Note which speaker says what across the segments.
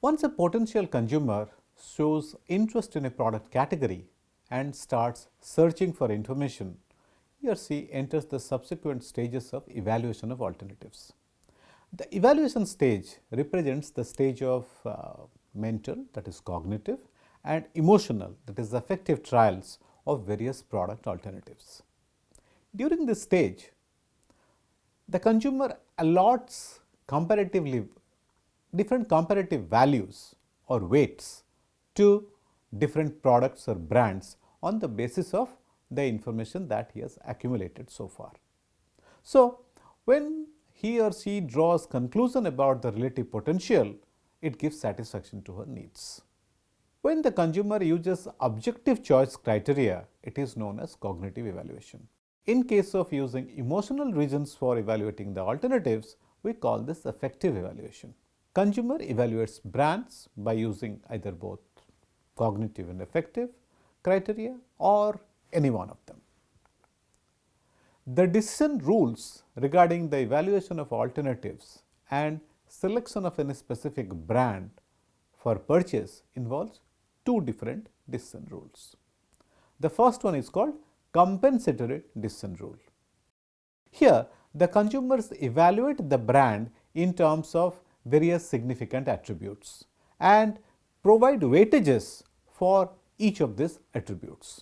Speaker 1: Once a potential consumer shows interest in a product category and starts searching for information, he or she enters the subsequent stages of evaluation of alternatives. The evaluation stage represents the stage of mental, that is cognitive, and emotional, that is affective trials of various product alternatives. During this stage, the consumer allots different comparative values or weights to different products or brands on the basis of the information that he has accumulated so far. So, when he or she draws conclusion about the relative potential, it gives satisfaction to her needs. When the consumer uses objective choice criteria, it is known as cognitive evaluation. In case of using emotional reasons for evaluating the alternatives, we call this affective evaluation. Consumer evaluates brands by using either both cognitive and affective criteria or any one of them. The decision rules regarding the evaluation of alternatives and selection of any specific brand for purchase involves two different decision rules. The first one is called compensatory decision rule. Here, the consumers evaluate the brand in terms of various significant attributes and provide weightages for each of these attributes.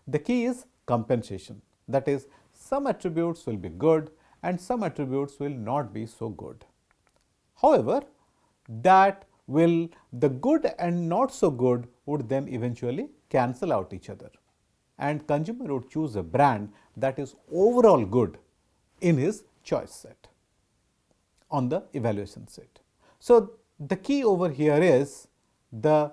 Speaker 1: The key is compensation, that is, some attributes will be good and some attributes will not be so good. However, the good and not so good would then eventually cancel out each other, and consumer would choose a brand that is overall good in his choice set on the evaluation set. So, the key over here is the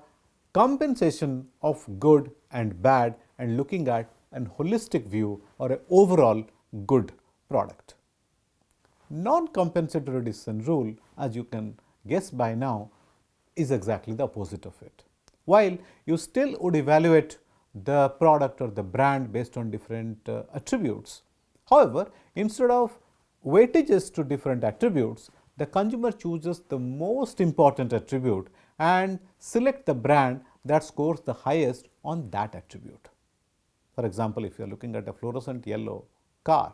Speaker 1: compensation of good and bad and looking at an holistic view or an overall good product. Non-compensatory decision rule, as you can guess by now, is exactly the opposite of it. While you still would evaluate the product or the brand based on different attributes, however, instead of weightages to different attributes, the consumer chooses the most important attribute and select the brand that scores the highest on that attribute. For example, if you are looking at a fluorescent yellow car,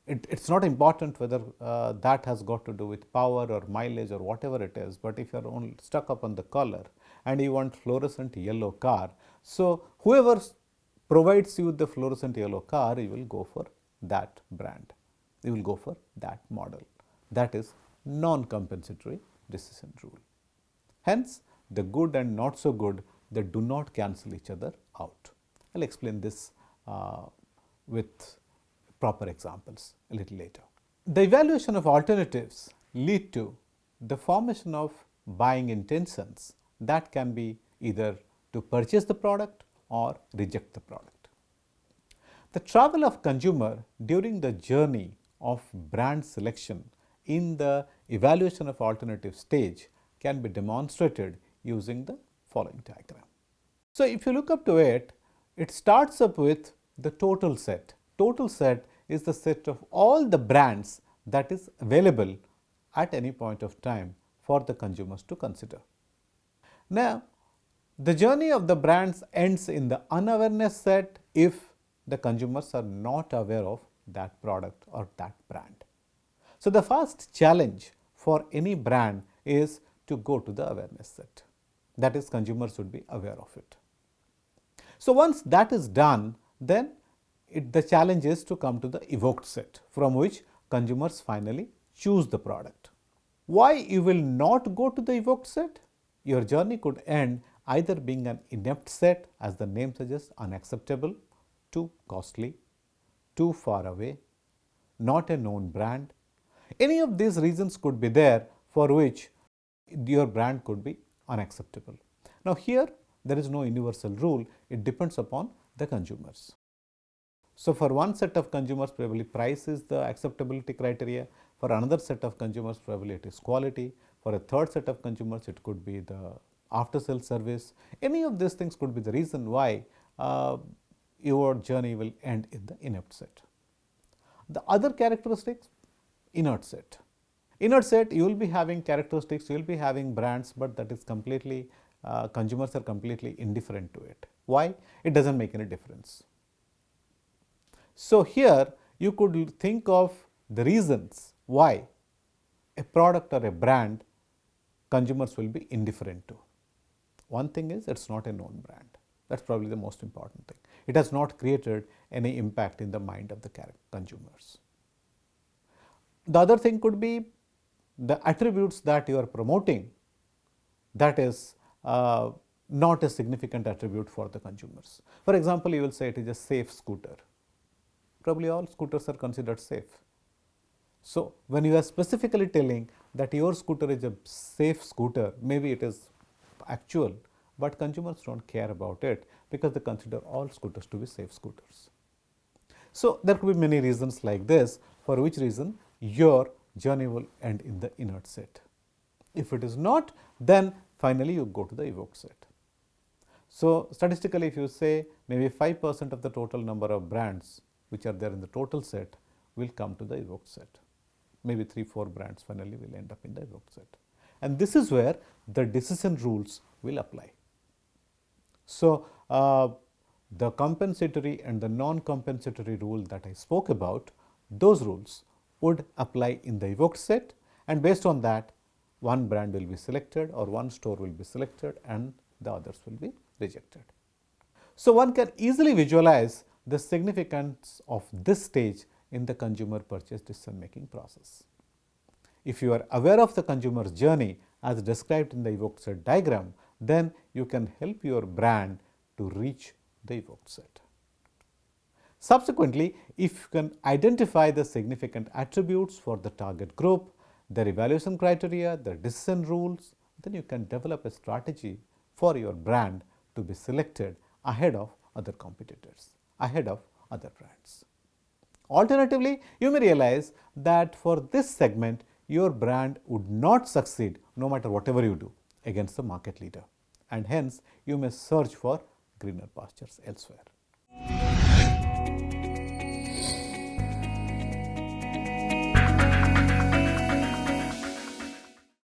Speaker 1: it's not important whether that has got to do with power or mileage or whatever it is, but if you are only stuck up on the color and you want fluorescent yellow car, so whoever provides you the fluorescent yellow car, you will go for that brand, you will go for that model. That is non-compensatory decision rule. Hence, the good and not so good, they do not cancel each other out. I will explain this with proper examples a little later. The evaluation of alternatives lead to the formation of buying intentions that can be either to purchase the product or reject the product. The travel of consumer during the journey of brand selection in the evaluation of alternative stage can be demonstrated using the following diagram. So, if you look up to it, it starts up with the total set. Total set is the set of all the brands that is available at any point of time for the consumers to consider. Now, the journey of the brands ends in the unawareness set if the consumers are not aware of that product or that brand. So, the first challenge for any brand is to go to the awareness set, that is, consumers should be aware of it. So, once that is done, then the challenge is to come to the evoked set from which consumers finally choose the product. Why you will not go to the evoked set? Your journey could end either being an inept set, as the name suggests, unacceptable, too costly, too far away, not a known brand. Any of these reasons could be there for which your brand could be unacceptable. Now, here there is no universal rule, it depends upon the consumers. So, for one set of consumers, probably price is the acceptability criteria. For another set of consumers, probably it is quality. For a third set of consumers, it could be the after sale service. Any of these things could be the reason why your journey will end in the inept set. The other characteristics, inert set. Inert set, you will be having characteristics, you will be having brands, but that is completely, consumers are completely indifferent to it. Why? It does not make any difference. So, here you could think of the reasons why a product or a brand consumers will be indifferent to. One thing is it is not a known brand. That is probably the most important thing. It has not created any impact in the mind of the consumers. The other thing could be the attributes that you are promoting, that is not a significant attribute for the consumers. For example, you will say it is a safe scooter. Probably all scooters are considered safe. So, when you are specifically telling that your scooter is a safe scooter, maybe it is actual, but consumers do not care about it because they consider all scooters to be safe scooters. So, there could be many reasons like this, for which reason your journey will end in the inert set. If it is not, then finally you go to the evoked set. So, statistically if you say maybe 5% of the total number of brands which are there in the total set will come to the evoked set. Maybe 3-4 brands finally will end up in the evoked set. And this is where the decision rules will apply. So, the compensatory and the non-compensatory rule that I spoke about, those rules would apply in the evoked set, and based on that one brand will be selected or one store will be selected and the others will be rejected. So, one can easily visualize the significance of this stage in the consumer purchase decision making process. If you are aware of the consumer's journey as described in the evoked set diagram, then you can help your brand to reach the evoked set. Subsequently, if you can identify the significant attributes for the target group, their evaluation criteria, their decision rules, then you can develop a strategy for your brand to be selected ahead of other competitors, ahead of other brands. Alternatively, you may realize that for this segment, your brand would not succeed no matter whatever you do against the market leader, and hence you may search for greener pastures elsewhere.